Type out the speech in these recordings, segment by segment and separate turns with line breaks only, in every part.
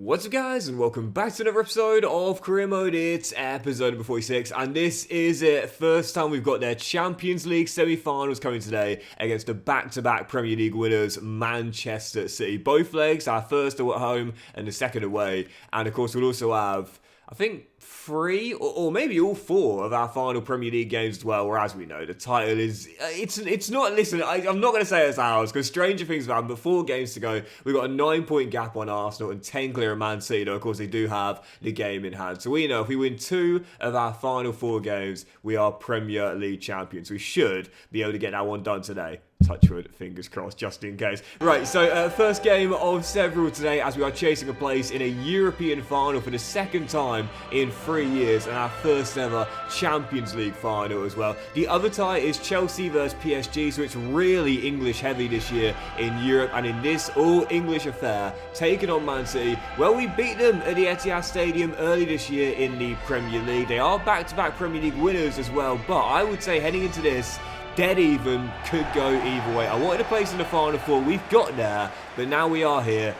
What's up guys, and welcome back to another episode of Career Mode. It's episode number 46, and this is it. First time we've got their Champions League semi-finals coming today against the back-to-back Premier League winners, Manchester City. Both legs, our first are at home and the second away, and of course we'll also have, I think, three or maybe all four of our final Premier League games as well, where as we know the title is it's not, listen, I'm not going to say it's ours because stranger things have happened, but 4 games to go. We've got a 9-point gap on Arsenal and 10 clear of Man City, though of course they do have the game in hand. So we know if we win 2 of our final 4 games, we are Premier League champions. We should be able to get that one done today. Touch wood, fingers crossed, just in case. Right, so first game of several today as we are chasing a place in a European final for the second time in 3 years and our first ever Champions League final as well. The other tie is Chelsea versus PSG, so it's really English heavy this year in Europe and in this all-English affair, taking on Man City. Well, we beat them at the Etihad Stadium early this year in the Premier League. They are back-to-back Premier League winners as well, but I would say heading into this, dead even, could go either way. I wanted to place in the final 4. We've got there, but now we are here.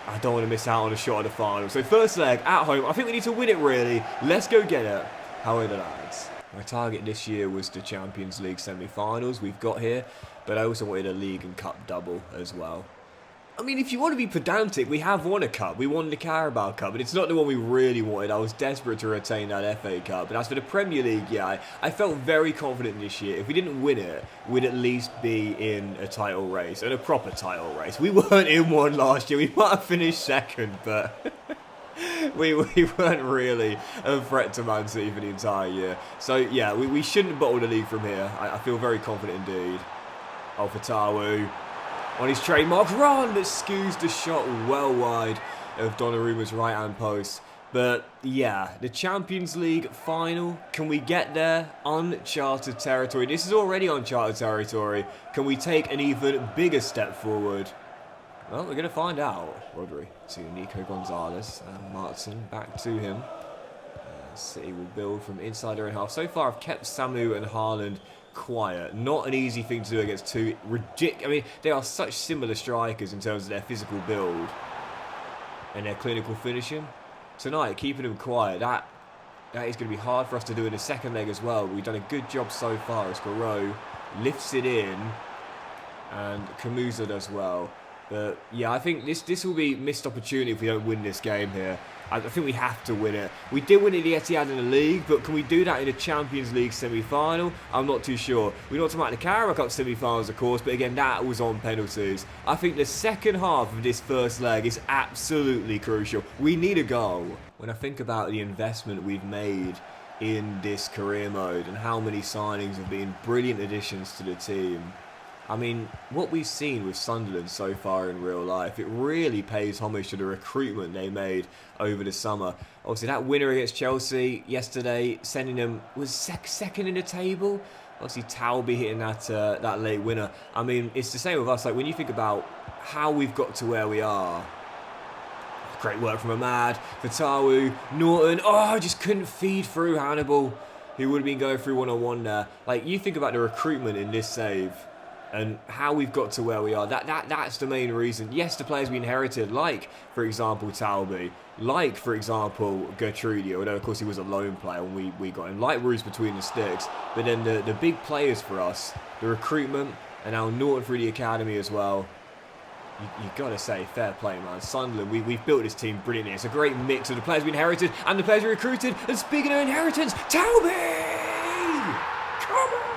I don't want to miss out on a shot at the final. So first leg at home. I think we need to win it really. Let's go get it. How are the lads? My target this year was the Champions League semi-finals we've got here, but I also wanted a league and cup double as well. I mean, if you want to be pedantic, we have won a cup. We won the Carabao Cup, but it's not the one we really wanted. I was desperate to retain that FA Cup. But as for the Premier League, yeah, I felt very confident this year. If we didn't win it, we'd at least be in a title race, and a proper title race. We weren't in one last year. We might have finished second, but we weren't really a threat to Man City for the entire year. So, yeah, we shouldn't bottle the league from here. I feel very confident indeed. Oh, for Tawu. On his trademark run, but skews the shot well wide of Donnarumma's right-hand post. But yeah, the Champions League final, can we get there? Uncharted territory. This is already uncharted territory. Can we take an even bigger step forward? Well, we're going to find out. Rodri to Nico Gonzalez and Martin back to him. City will build from inside their own half. So far, I've kept Samu and Haaland quiet. Not an easy thing to do against two ridiculous. I mean, they are such similar strikers in terms of their physical build and their clinical finishing. Tonight, keeping them quiet, that is going to be hard for us to do in the second leg as well. We've done a good job so far as Garo lifts it in and Kamuza does well. But yeah, I think this will be missed opportunity if we don't win this game here. I think we have to win it. We did win it the Etihad in the league, but can we do that in a Champions League semi-final? I'm not too sure. We knocked them out in the Carabao Cup semi-finals, of course, but again, that was on penalties. I think the second half of this first leg is absolutely crucial. We need a goal. When I think about the investment we've made in this career mode and how many signings have been brilliant additions to the team, I mean, what we've seen with Sunderland so far in real life, it really pays homage to the recruitment they made over the summer. Obviously, that winner against Chelsea yesterday, sending them, was second in the table. Obviously, Talby hitting that late winner. I mean, it's the same with us. Like, when you think about how we've got to where we are, great work from Ahmad, Fatawu, Norton. Oh, I just couldn't feed through Hannibal, who would have been going through one-on-one there. Like, you think about the recruitment in this save and how we've got to where we are. That's the main reason. Yes, the players we inherited, like, for example, Talby, like, for example, Gertrude, although, of course, he was a lone player when we got him, like Roos between the sticks. But then the big players for us, the recruitment, and now Norton through the academy as well. You've got to say, fair play, man. Sunderland, we've built this team brilliantly. It's a great mix of the players we inherited and the players we recruited. And speaking of inheritance, Talby! Come on!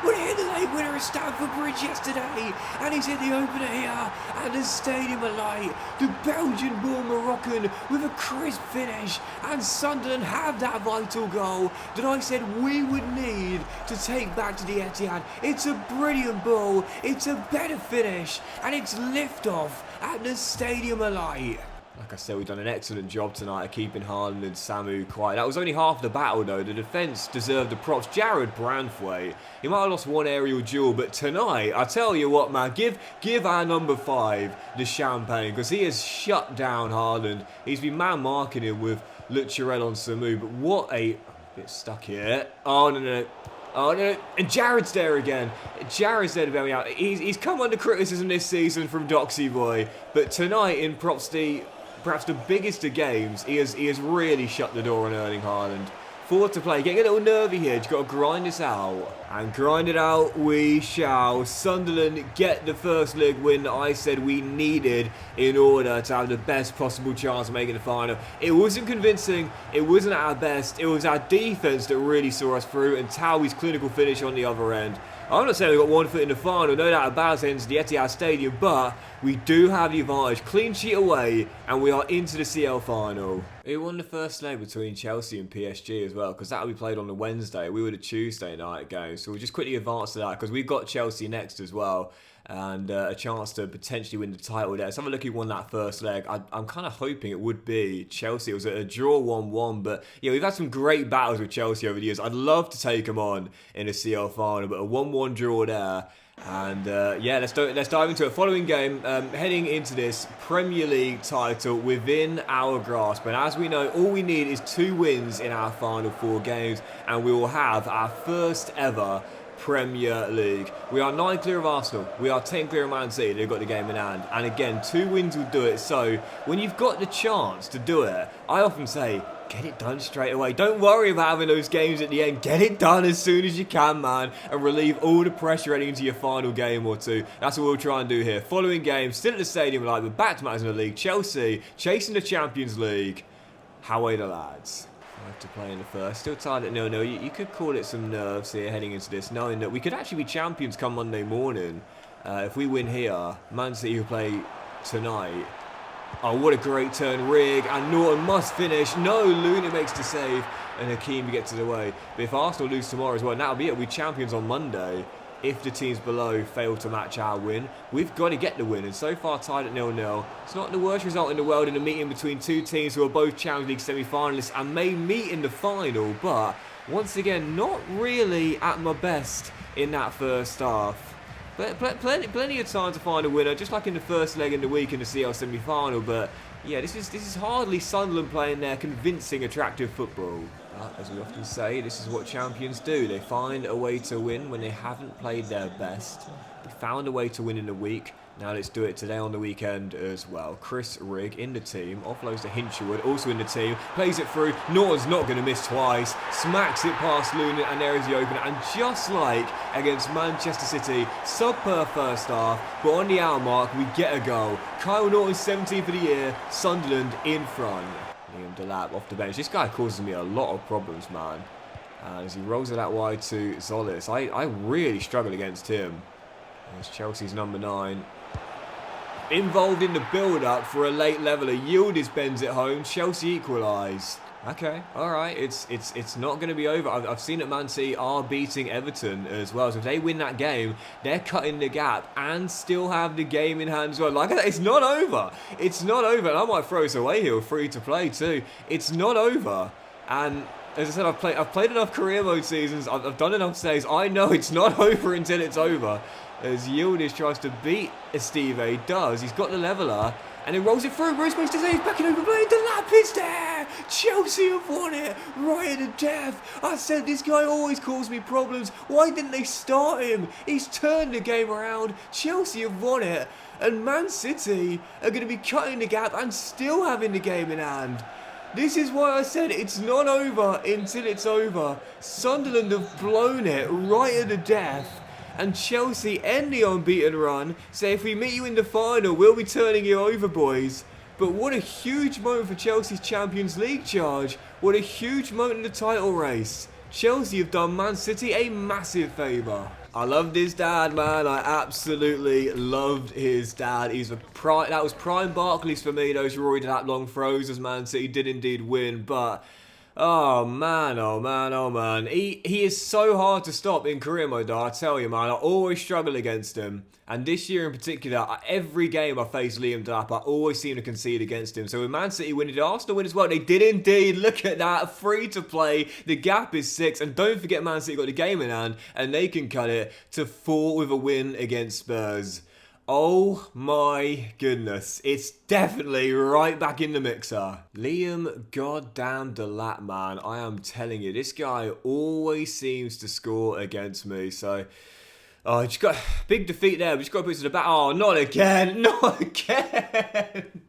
Well, he hit the late winner at Stamford Bridge yesterday, and he's hit the opener here, and the stadium alight. The Belgian-born Moroccan with a crisp finish, and Sunderland have that vital goal that I said we would need to take back to the Etihad. It's a brilliant ball, it's a better finish, and it's lift-off at the stadium alight. Like I said, we've done an excellent job tonight of keeping Haaland and Samu quiet. That was only half the battle, though. The defence deserved the props. Jared Branthwaite, he might have lost one aerial duel, but tonight, I tell you what, man, give our number 5 the champagne, because he has shut down Haaland. He's been man-marking him with Lucherel on Samu, but what a bit stuck here. Oh, no. Oh, no. And Jared's there again. Jared's there to bail me out. He's come under criticism this season from Doxy Boy, but tonight in Props D, perhaps the biggest of games, he has really shut the door on Erling Haaland. 4 to play, getting a little nervy here, you've got to grind this out. And grind it out we shall. Sunderland get the first leg win that I said we needed in order to have the best possible chance of making the final. It wasn't convincing, it wasn't at our best, it was our defence that really saw us through, and Towie's clinical finish on the other end. I'm not saying we've got 1 foot in the final, no doubt about it, into the Etihad Stadium, but we do have the advantage. Clean sheet away, and we are into the CL final. We won the first leg between Chelsea and PSG as well, because that will be played on the Wednesday. We were the Tuesday night game, so we'll just quickly advance to that, because we've got Chelsea next as well, and a chance to potentially win the title there. So have a look who won that first leg. I'm kind of hoping it would be Chelsea. It was a draw 1-1, but yeah, we've had some great battles with Chelsea over the years. I'd love to take them on in a CL final, but a 1-1 draw there. And yeah, let's dive into it. Following game, heading into this Premier League title within our grasp. And as we know, all we need is 2 wins in our final 4 games, and we will have our first ever Premier League. We are 9 clear of Arsenal. We are 10 clear of Man City. They've got the game in hand. And again, 2 wins will do it. So when you've got the chance to do it, I often say, get it done straight away. Don't worry about having those games at the end. Get it done as soon as you can, man, and relieve all the pressure heading into your final game or 2. That's what we'll try and do here. Following game, still at the stadium, like we're back to matches in the league. Chelsea chasing the Champions League. How are the lads? 5 to play in the first. Still tied at 0-0. You could call it some nerves here heading into this, knowing that we could actually be champions come Monday morning. If we win here, Man City will play tonight. Oh, what a great turn, Rig, and Norton must finish. No, Luna makes the save, and Hakeem gets it away. But if Arsenal lose tomorrow as well, that'll be it. We're champions on Monday. If the teams below fail to match our win, we've got to get the win. And so far, tied at 0-0. It's not the worst result in the world in a meeting between 2 teams who are both Champions League semi-finalists and may meet in the final. But once again, not really at my best in that first half. Plenty of time to find a winner, just like in the first leg in the week in the CL semi-final. But yeah, this is hardly Sunderland playing their convincing, attractive football. But as we often say, this is what champions do. They find a way to win when they haven't played their best. They found a way to win in the week. Now let's do it today on the weekend as well. Chris Rigg in the team, offloads to Hinshelwood, also in the team, plays it through. Norton's not going to miss twice, smacks it past Luna, and there is the opener. And just like against Manchester City, subpar first half, but on the hour mark, we get a goal. Kyle Norton, 17th of the year, Sunderland in front. Liam Delap off the bench. This guy causes me a lot of problems, man. As he rolls it out wide to Zolis, I really struggle against him. There's Chelsea's number 9. Involved in the build-up for a late leveller. Yildiz bends it home. Chelsea equalise. Okay, alright. It's not going to be over. I've seen that Man City are beating Everton as well. So if they win that game, they're cutting the gap and still have the game in hand as well. Like I said, it's not over. It's not over. And I might throw this away here, free to play too. It's not over. And as I said, I've played enough career mode seasons. I've done enough saves. I know it's not over until it's over. As Yildiz tries to beat Esteve, does. He's got the leveller, and he rolls it through. Bruce makes the save, back in over play. The lap is there. Chelsea have won it right to death. I said this guy always causes me problems. Why didn't they start him? He's turned the game around. Chelsea have won it, and Man City are going to be cutting the gap and still having the game in hand. This is why I said it's not over until it's over. Sunderland have blown it right to death. And Chelsea end the unbeaten run, say if we meet you in the final, we'll be turning you over, boys. But what a huge moment for Chelsea's Champions League charge. What a huge moment in the title race. Chelsea have done Man City a massive favour. I loved his dad, man. I absolutely loved his dad. That was prime Barclays for me, those Rory Delap long throws as Man City did indeed win, but oh man, oh man, oh man. He is so hard to stop in career mode though, I tell you, man. I always struggle against him. And this year in particular, every game I face Liam Delap, I always seem to concede against him. So with Man City winning, did Arsenal win as well? They did indeed. Look at that. Free to play. The gap is 6. And don't forget Man City got the game in hand. And they can cut it to 4 with a win against Spurs. Oh my goodness. It's definitely right back in the mixer. Liam goddamn Delap, man. I am telling you, this guy always seems to score against me. So, oh, just got big defeat there. We just got to put it to the back. Oh, not again. Not again.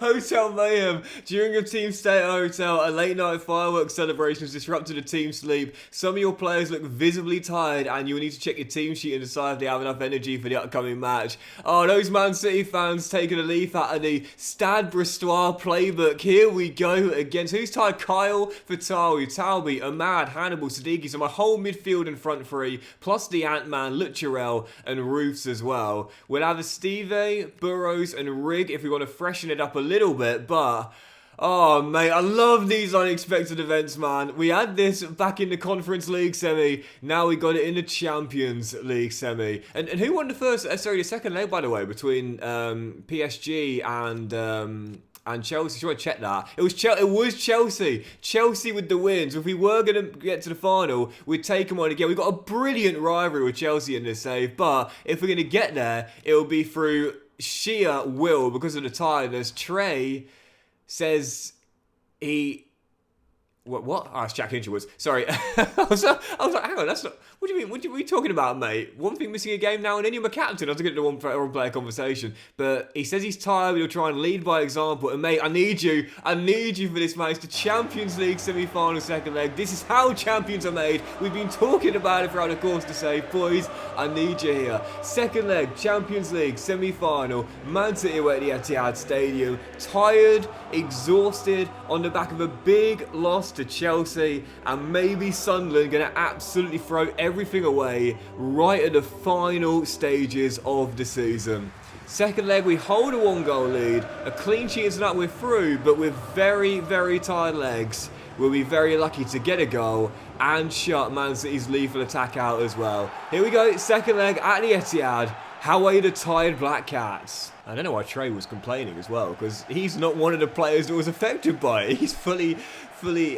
Hotel mayhem. During a team stay at a hotel, a late night fireworks celebration has disrupted a team's sleep. Some of your players look visibly tired and you will need to check your team sheet and decide if they have enough energy for the upcoming match. Oh, those Man City fans taking a leaf out of the Stade Brestois playbook. Here we go against, who's tired? Kyle, Fatawi, Talby, Ahmad, Hannibal, Siddiqui. So my whole midfield and front three, plus the Ant-Man, Lucharel and Roofs as well. We'll have a Steve, Burrows and Rig if we want to freshen it up a little bit, but oh mate, I love these unexpected events, man. We had this back in the Conference League semi, now we got it in the Champions League semi. And who won the second leg, by the way, between PSG and Chelsea? Should I check that? It was Chelsea. Chelsea with the wins. If we were going to get to the final, we'd take them on again. We've got a brilliant rivalry with Chelsea in this save, but if we're going to get there, it'll be through sheer will because of the tiredness. Trey says he... What? Oh, it's Jack Hinchwood. Sorry. I was like, hang on, that's not... What do you mean? What are you talking about, mate? One thing missing a game now and then you're my captain. I was going to get the one player conversation. But he says he's tired. We'll try and lead by example. And mate, I need you. I need you for this match. The Champions League semi-final second leg. This is how champions are made. We've been talking about it throughout the course to say, boys, I need you here. Second leg, Champions League semi-final. Man City away at the Etihad Stadium. Tired, exhausted, on the back of a big loss to Chelsea, and maybe Sunderland going to absolutely throw everything away right at the final stages of the season. Second leg, we hold a 1-goal lead. A clean sheet is not, we're through, but with very, very tired legs, we'll be very lucky to get a goal and shut Man City's lethal attack out as well. Here we go, second leg at the Etihad. How are the tired Black Cats? I don't know why Trey was complaining as well, because he's not one of the players that was affected by it. He's fully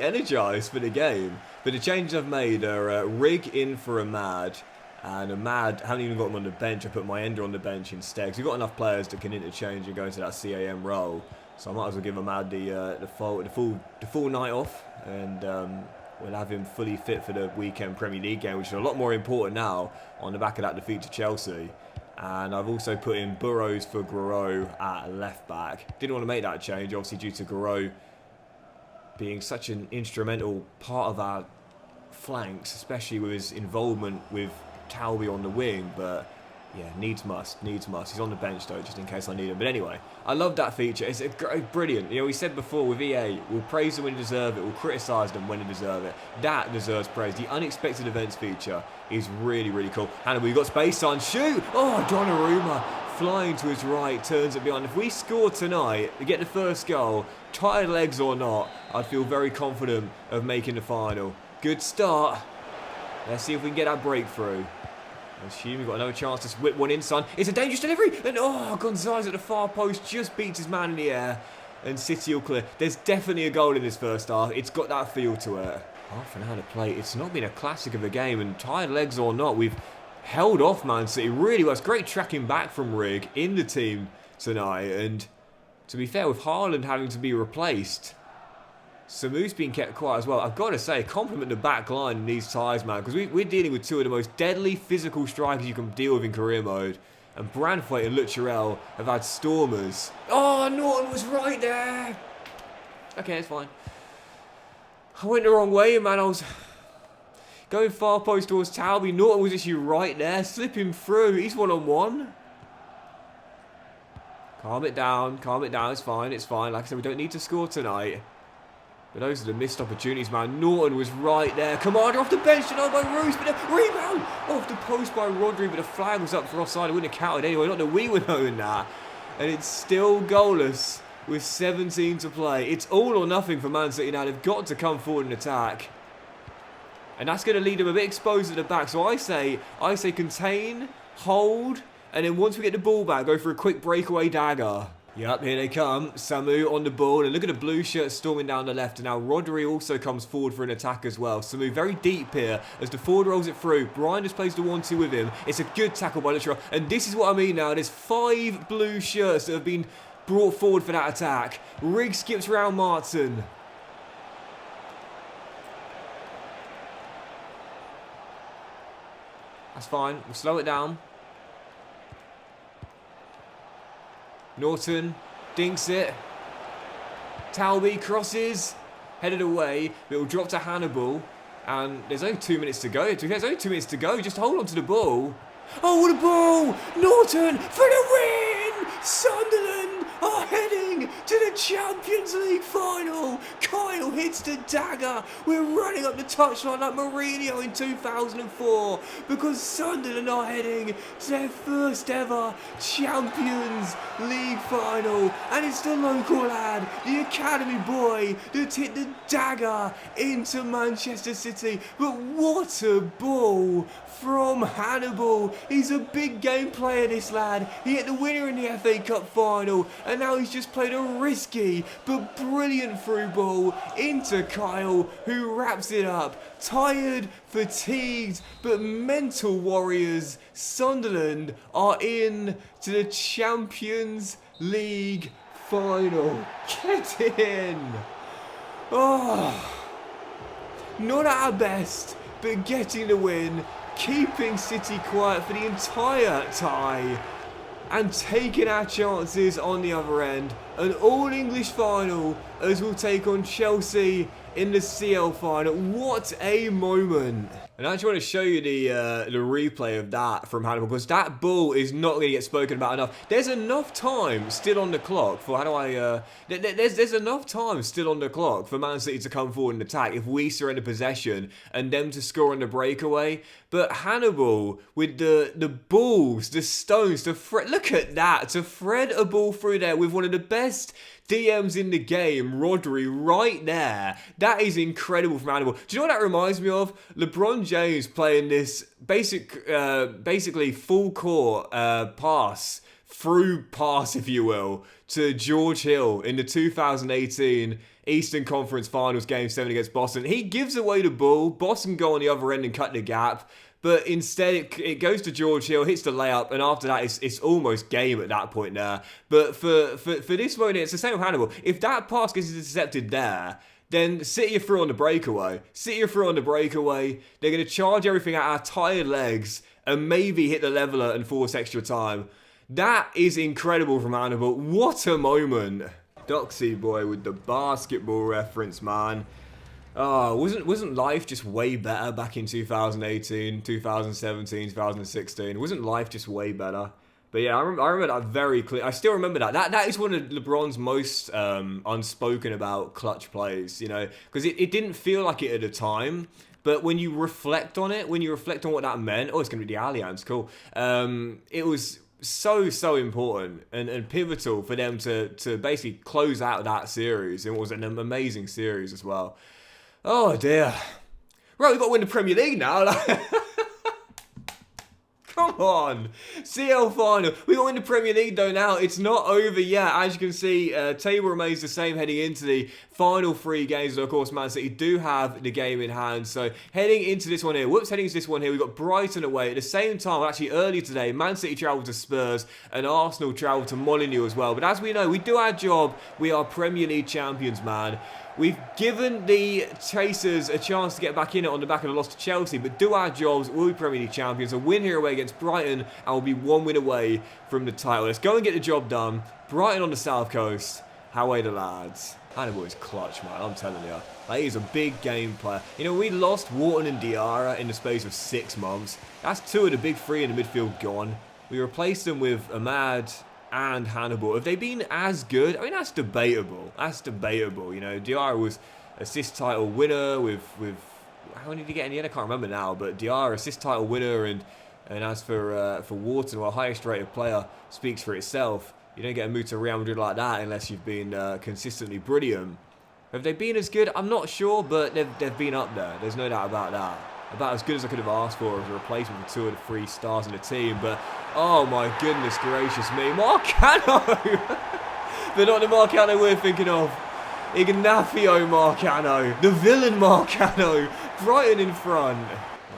energised for the game. But the changes I've made are Rig in for Ahmad. And Ahmad, haven't even got him on the bench. I put my Ender on the bench instead. Because we've got enough players that can interchange and go into that CAM role. So I might as well give Ahmad the full night off. And we'll have him fully fit for the weekend Premier League game, which is a lot more important now on the back of that defeat to Chelsea. And I've also put in Burrows for Guerreau at left back. Didn't want to make that change, obviously due to Guerreau being such an instrumental part of our flanks, especially with his involvement with Talby on the wing. But yeah, needs must. He's on the bench though, just in case I need him. But anyway, I love that feature. It's brilliant. You know, we said before with EA, we'll praise them when they deserve it, we'll criticise them when they deserve it. That deserves praise. The unexpected events feature is really, really cool. Hannibal, you've got space on, shoot! Oh, Donnarumma flying to his right, turns it behind. If we score tonight, we get the first goal, tired legs or not, I'd feel very confident of making the final. Good start. Let's see if we can get that breakthrough. I assume we've got another chance to whip one in, son. It's a dangerous delivery! And oh, Gonzalez at the far post just beats his man in the air. And City will clear. There's definitely a goal in this first half. It's got that feel to it. Half an hour to play. It's not been a classic of a game, and tired legs or not, we've held off Man City really well. It's great tracking back from Rig in the team tonight, and to be fair, with Haaland having to be replaced, Samu's been kept quiet as well. I've got to say, compliment the back line in these ties, man, because we're dealing with two of the most deadly physical strikers you can deal with in career mode, and Branthwaite and Lucharel have had stormers. Oh, Norton was right there! Okay, it's fine. I went the wrong way, man. I was going far post towards Talby. Norton was actually right there, slipping through. He's one-on-one. Calm it down. It's fine. Like I said, we don't need to score tonight. But those are the missed opportunities, man. Norton was right there. Commander off the bench, denied by Roos, but a rebound off the post by Rodri, but the flag was up for offside. It wouldn't have counted anyway. Not that we were knowing that. And it's still goalless with 17 to play. It's all or nothing for Man City now. They've got to come forward and attack. And that's going to lead them a bit exposed at the back. So I say contain, hold, and then once we get the ball back, go for a quick breakaway dagger. Yep, here they come. Samu on the ball. And look at the blue shirt storming down the left. And now Rodri also comes forward for an attack as well. Samu very deep here as the forward rolls it through. Brian just plays the 1-2 with him. It's a good tackle by Lucharel. And this is what I mean now. There's 5 blue shirts that have been brought forward for that attack. Rig skips round Martin. That's fine. We'll slow it down. Norton dinks it. Talby crosses, headed away, but it will drop to Hannibal. And there's only 2 minutes to go. There's only 2 minutes to go. Just hold on to the ball. Oh, what a ball! Norton for the win! Sunderland are heading to the Champions League final. Kyle hits the dagger. We're running up the touchline like Mourinho in 2004 because Sunderland are heading to their first ever Champions League final. And it's the local lad, the academy boy, that hit the dagger into Manchester City. But what a ball from Hannibal. He's a big game player, this lad. He hit the winner in the FA Cup final, and now he's just played a risky but brilliant through ball into Kyle, who wraps it up. Tired, fatigued, but mental warriors, Sunderland are in to the Champions League final. Get in! Oh, not at our best, but getting the win, keeping City quiet for the entire tie, and taking our chances on the other end. An all-English final as we'll take on Chelsea in the CL final. What a moment. And I just want to show you the replay of that from Hannibal, because that ball is not going to get spoken about enough. There's enough time still on the clock for, there's enough time still on the clock for Man City to come forward and attack if we surrender possession and them to score on the breakaway. But Hannibal with the balls, the stones, look at that, to thread a ball through there with one of the best DMs in the game, Rodri, right there. That is incredible from Hannibal. Do you know what that reminds me of? LeBron James playing this basically full court through pass, if you will, to George Hill in the 2018 Eastern Conference Finals Game 7 against Boston. He gives away the ball. Boston go on the other end and cut the gap. But instead, it goes to George Hill, hits the layup, and after that, it's almost game at that point there. But for this moment, it's the same with Hannibal. If that pass gets intercepted there, then City are through on the breakaway. City are through on the breakaway. They're going to charge everything at our tired legs and maybe hit the leveller and force extra time. That is incredible from Hannibal. What a moment. Doxy boy with the basketball reference, man. Oh, wasn't life just way better back in 2018, 2017, 2016? Wasn't life just way better? But yeah, I remember that very clear. I still remember that. That is one of LeBron's most unspoken about clutch plays, you know, because it didn't feel like it at the time. But when you reflect on it, when you reflect on what that meant, oh, it's going to be the Allianz, cool. It was so important and pivotal for them to basically close out that series. It was an amazing series as well. Oh dear. Right, we've got to win the Premier League now. Come on. CL final. We've got to win the Premier League though now. It's not over yet. As you can see, table remains the same heading into the final 3 games. And of course, Man City do have the game in hand. So heading into this one here. Heading into this one here, we've got Brighton away. At the same time, actually earlier today, Man City travelled to Spurs and Arsenal travelled to Molineux as well. But as we know, we do our job. We are Premier League champions, man. We've given the chasers a chance to get back in it on the back of the loss to Chelsea, but do our jobs, we'll be Premier League champions. A win here away against Brighton, and we'll be 1 win away from the title. Let's go and get the job done. Brighton on the south coast. How are the lads? Hannibal is clutch, man, I'm telling you. Like, he's a big game player. You know, we lost Wharton and Diarra in the space of 6 months. That's 2 of the big 3 in the midfield gone. We replaced them with Ahmad and Hannibal. Have they been as good? I mean, that's debatable. That's debatable. You know, Diarra was assist title winner with how many did he get in the end? I can't remember now. But Diarra assist title winner, and as for Wharton, well, highest rated player, speaks for itself. You don't get a move to Real Madrid like that unless you've been consistently brilliant. Have they been as good? I'm not sure, but they've been up there. There's no doubt about that. About as good as I could have asked for as a replacement for 2 of the 3 stars in the team. But, oh my goodness gracious me. Marcano! But not the Marcano we're thinking of. Ignacio Marcano. The villain Marcano. Brighton in front.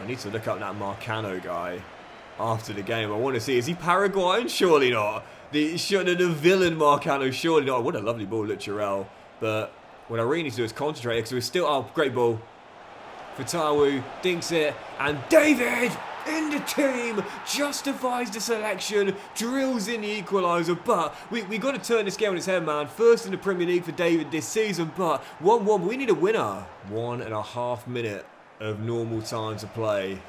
I need to look up that Marcano guy after the game. I want to see, is he Paraguayan? Surely not. The villain Marcano, surely not. What a lovely ball, Lucharel. But what I really need to do is concentrate, because we're still... Oh, great ball. Fatawu dinks it, and David in the team, justifies the selection, drills in the equaliser, but we got to turn this game on its head, man. First in the Premier League for David this season, but 1-1, we need a winner. 1.5 minute of normal time to play.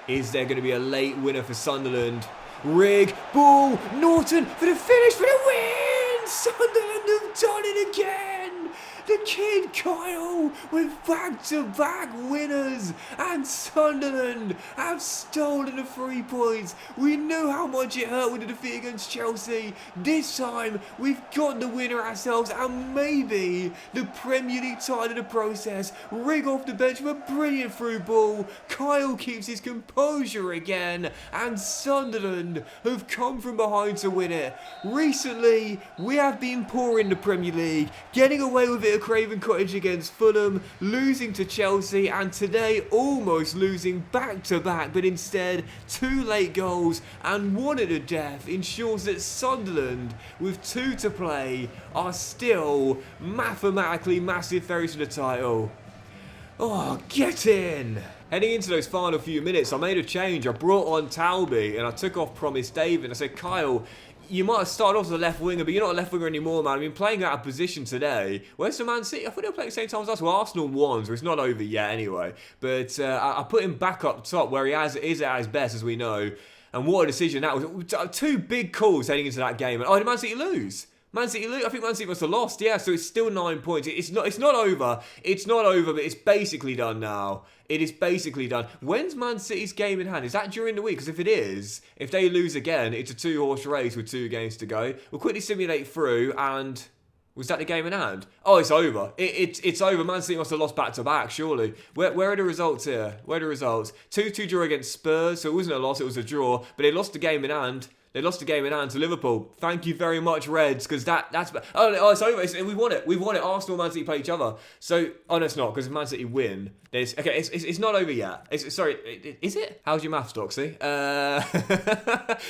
Is there going to be a late winner for Sunderland? Rig, ball, Norton for the finish, for the win! Sunderland have done it again! The kid Kyle with back-to-back winners, and Sunderland have stolen the 3 points. We knew how much it hurt with the defeat against Chelsea. This time we've got the winner ourselves, and maybe the Premier League title of the process. Rig off the bench with a brilliant through ball. Kyle keeps his composure again, and Sunderland have come from behind to win it. Recently we have been poor in the Premier League, getting away with it at Craven Cottage against Fulham, losing to Chelsea, and today almost losing back-to-back, but instead 2 late goals and 1 at the death ensures that Sunderland, with 2 to play, are still mathematically massive favourites for the title. Oh, get in! Heading into those final few minutes, I made a change. I brought on Talby and I took off Promise David. I said, Kyle, you might have started off as a left winger, but you're not a left winger anymore, man. I've been playing out of position today. Where's the Man City? I thought they were playing at the same time as us. Well, Arsenal won, so it's not over yet anyway. But I put him back up top where he is at his best, as we know. And what a decision that was. 2 big calls heading into that game. And, did Man City lose? Man City lose? I think Man City must have lost. Yeah, so it's still 9 points. It's not over. It's not over, but it's basically done now. It is basically done. When's Man City's game in hand? Is that during the week? Because if it is, if they lose again, it's a 2-horse race with 2 games to go. We'll quickly simulate through, and was that the game in hand? Oh, it's over. It's over. Man City must have lost back-to-back, surely. Where are the results here? Where are the results? 2-2 draw against Spurs, so it wasn't a loss, it was a draw. But they lost the game in hand. They lost the game in hand to Liverpool. Thank you very much, Reds, because that's... Oh, it's over. We won it. We won it. Arsenal and Man City play each other. So, no, it's not, because if Man City win, it's not over yet. Sorry, is it? How's your maths, Doxy?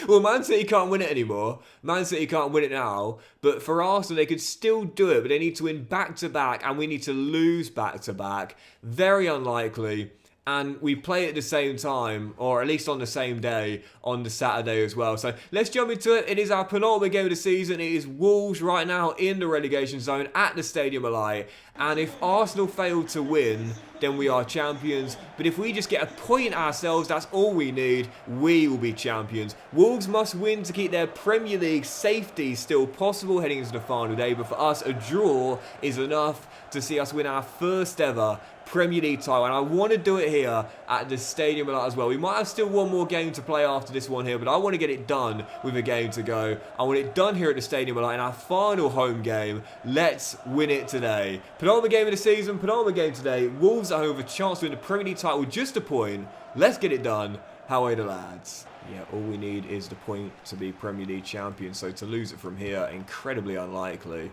Well, Man City can't win it anymore. Man City can't win it now. But for Arsenal, they could still do it, but they need to win back-to-back, and we need to lose back-to-back. Very unlikely. And we play at the same time, or at least on the same day, on the Saturday as well. So let's jump into it. It is our penultimate game of the season. It is Wolves right now in the relegation zone at the Stadium of Light. And if Arsenal fail to win, then we are champions. But if we just get a point ourselves, that's all we need, we will be champions. Wolves must win to keep their Premier League safety still possible heading into the final day. But for us, a draw is enough to see us win our first ever Premier League title, and I want to do it here at the Stadium of Light as well. We might have still one more game to play after this one here, but I want to get it done with a game to go. I want it done here at the Stadium of Light in our final home game. Let's win it today. Penultimate game of the season, penultimate game today. Wolves at home with a chance to win the Premier League title with just a point. Let's get it done. How are the lads? Yeah, all we need is the point to be Premier League champions, so to lose it from here, incredibly unlikely.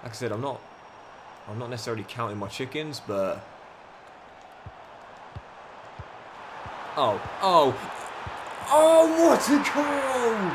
Like I said, I'm not necessarily counting my chickens, but... Oh, what a goal!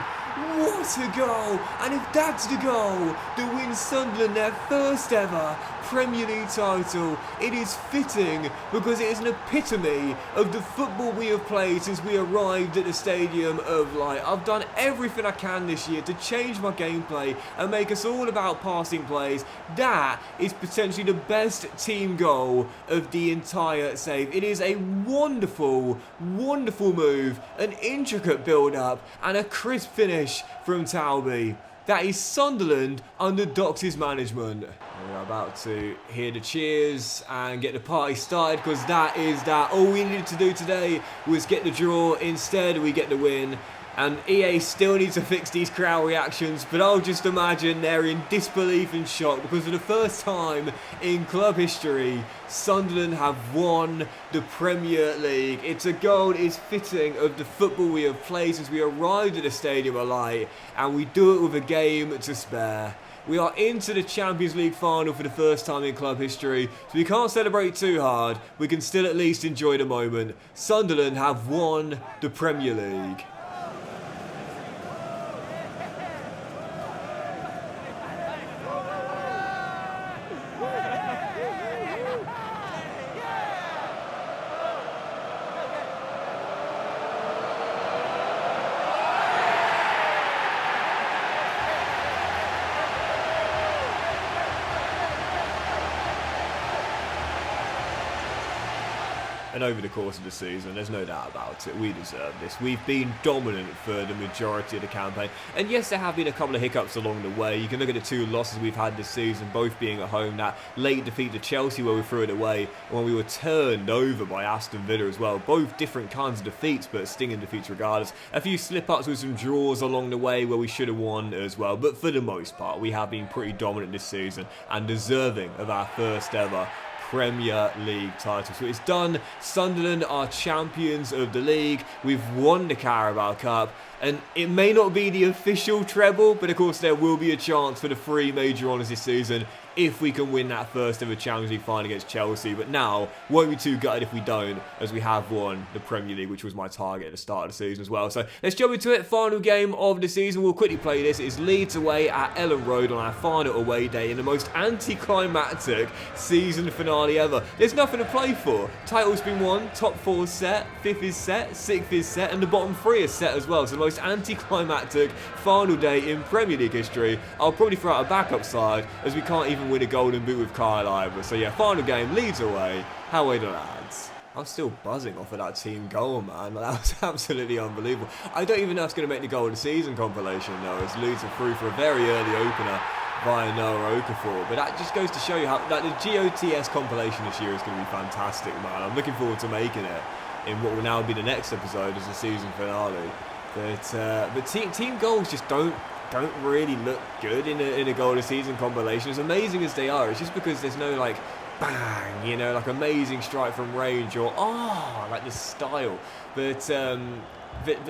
What a goal! And if that's the goal that wins Sunderland their first ever Premier League title, it is fitting because it is an epitome of the football we have played since we arrived at the Stadium of Light. I've done everything I can this year to change my gameplay and make us all about passing plays. That is potentially the best team goal of the entire save. It is a wonderful, wonderful move, an intricate build-up, and a crisp finish from Talby. That is Sunderland under Dox's management. We're about to hear the cheers and get the party started because that is that. All we needed to do today was get the draw. Instead, we get the win. And EA still needs to fix these crowd reactions, but I'll just imagine they're in disbelief and shock because for the first time in club history, Sunderland have won the Premier League. It's a goal, it's fitting of the football we have played since we arrived at the Stadium of Light, and we do it with a game to spare. We are into the Champions League final for the first time in club history, so we can't celebrate too hard. We can still at least enjoy the moment. Sunderland have won the Premier League. And over the course of the season, there's no doubt about it, we deserve this. We've been dominant for the majority of the campaign. And yes, there have been a couple of hiccups along the way. You can look at the 2 losses we've had this season, both being at home. That late defeat to Chelsea where we threw it away, and when we were turned over by Aston Villa as well. Both different kinds of defeats, but stinging defeats regardless. A few slip-ups with some draws along the way where we should have won as well. But for the most part, we have been pretty dominant this season and deserving of our first ever Premier League title. So it's done. Sunderland are champions of the league. We've won the Carabao Cup, and it may not be the official treble, but of course there will be a chance for the 3 major honours this season if we can win that first ever Champions League final against Chelsea. But now, won't be too gutted if we don't, as we have won the Premier League, which was my target at the start of the season as well. So let's jump into it. Final game of the season. We'll quickly play this. It's Leeds away at Ellen Road on our final away day in the most anticlimactic season finale ever. There's nothing to play for. Title's been won, top 4 set, 5th is set, 6th is set, and the bottom 3 is set as well. So the most anticlimactic final day in Premier League history. I'll probably throw out a backup side, as we can't even win a golden boot with Kyle either. So yeah, final game, Leeds away. How are the lads? I was still buzzing off of that team goal, man. That was absolutely unbelievable. I don't even know if it's going to make the goal of the season compilation though, as Leeds are through for a very early opener via Noah Okafor. But that just goes to show you how that the GOTS compilation this year is going to be fantastic, man. I'm looking forward to making it in what will now be the next episode as the season finale. But team goals just don't really look good in a goal of the season compilation. As amazing as they are, it's just because there's no like bang, you know, like amazing strike from range or like this style. But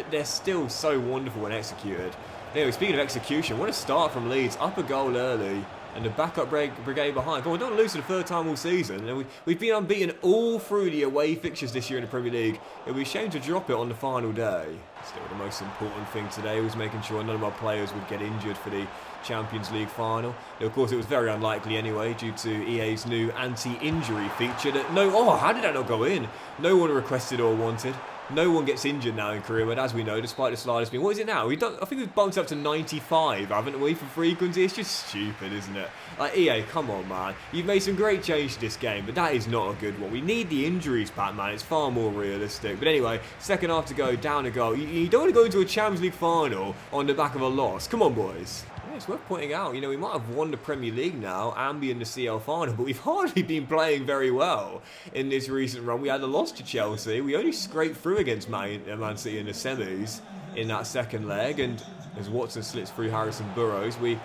they're still so wonderful when executed. Anyway, speaking of execution, what a start from Leeds. Up a goal early and the backup brigade behind. But we don't lose for the 3rd time all season. And we've been unbeaten all through the away fixtures this year in the Premier League. It would be a shame to drop it on the final day. Still, the most important thing today was making sure none of our players would get injured for the Champions League final. Now, of course, it was very unlikely anyway due to EA's new anti-injury feature that how did that not go in? No one requested or wanted. No one gets injured now in career mode, as we know, despite the slide spin. What is it now? I think we've bumped up to 95, haven't we, for frequency? It's just stupid, isn't it? Like, EA, come on, man. You've made some great change to this game, but that is not a good one. We need the injuries back, man. It's far more realistic. But anyway, second half to go, down a goal. You don't want to go into a Champions League final on the back of a loss. Come on, boys. Yeah, it's worth pointing out, we might have won the Premier League now and be in the CL final, but we've hardly been playing very well in this recent run. We had a loss to Chelsea. We only scraped through against Man City in the semis in that second leg, and as Watson slits through Harrison Burrows, we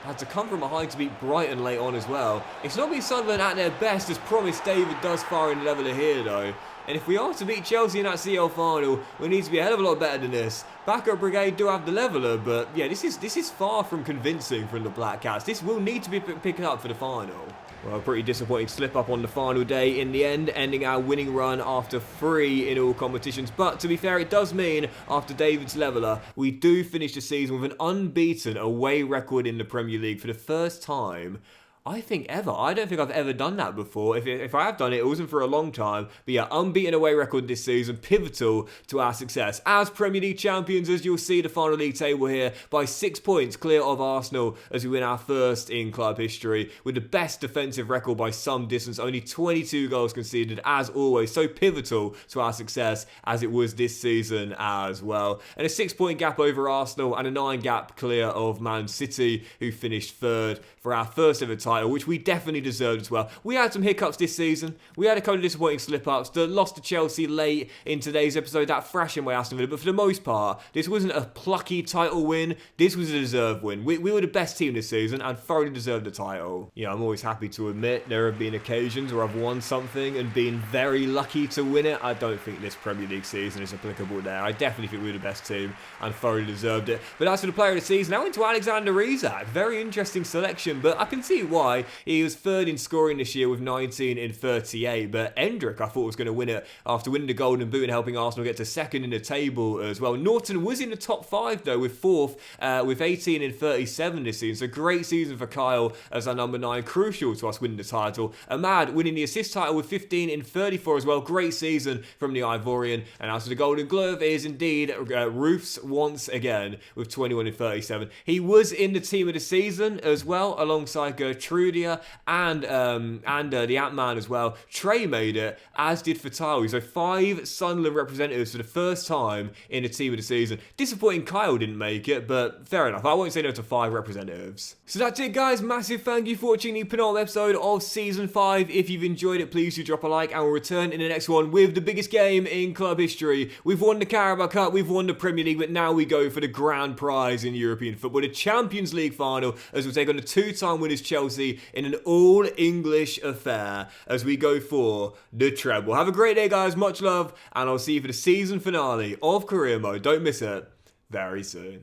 had to come from behind to beat Brighton late on as well. It's not been Sunderland at their best, as promised. David does fire in the leveller here though. And if we are to beat Chelsea in that CL final, we need to be a hell of a lot better than this. Backup brigade do have the leveller, but yeah, this is far from convincing from the Black Cats. This will need to be picked up for the final. Well, a pretty disappointing slip up on the final day in the end, ending our winning run after 3 in all competitions. But to be fair, it does mean after David's leveller, we do finish the season with an unbeaten away record in the Premier League for the first time, I think, ever. I don't think I've ever done that before. If I have done it, it wasn't for a long time. But yeah, unbeaten away record this season, pivotal to our success. As Premier League champions, as you'll see the final league table here, by 6 points clear of Arsenal as we win our first in club history, with the best defensive record by some distance, only 22 goals conceded, as always. So pivotal to our success as it was this season as well. And a 6-point gap over Arsenal and a 9 gap clear of Man City, who finished 3rd for our first ever title, which we definitely deserved as well. We had some hiccups this season. We had a couple of disappointing slip-ups. The loss to Chelsea late in today's episode, that thrashing by Aston Villa. But for the most part, this wasn't a plucky title win. This was a deserved win. We were the best team this season and thoroughly deserved the title. Yeah, I'm always happy to admit there have been occasions where I've won something and been very lucky to win it. I don't think this Premier League season is applicable there. I definitely think we were the best team and thoroughly deserved it. But as for the player of the season, now into Alexander Isak. Very interesting selection, but I can see why. He was 3rd in scoring this year with 19 in 38, but Endrick I thought was going to win it after winning the Golden Boot and helping Arsenal get to 2nd in the table as well. Norton was in the top 5 though, with 4th with 18 in 37 this season, so great season for Kyle as our number 9, crucial to us winning the title. Ahmad winning the assist title with 15 in 34 as well, great season from the Ivorian. And as for the Golden Glove, it is indeed Roofs once again with 21 in 37. He was in the team of the season as well, alongside Gertrude Trudia and the Ant-Man as well. Trey made it, as did Fatawi. So 5 Sunderland representatives for the first time in a team of the season. Disappointing Kyle didn't make it, but fair enough. I won't say no to 5 representatives. So that's it, guys. Massive thank you for watching the penultimate episode of Season 5. If you've enjoyed it, please do drop a like, and we'll return in the next one with the biggest game in club history. We've won the Carabao Cup, we've won the Premier League, but now we go for the grand prize in European football, the Champions League final, as we'll take on the 2-time winners Chelsea in an all-English affair as we go for the treble. Have a great day, guys. Much love, and I'll see you for the season finale of Career Mode. Don't miss it very soon.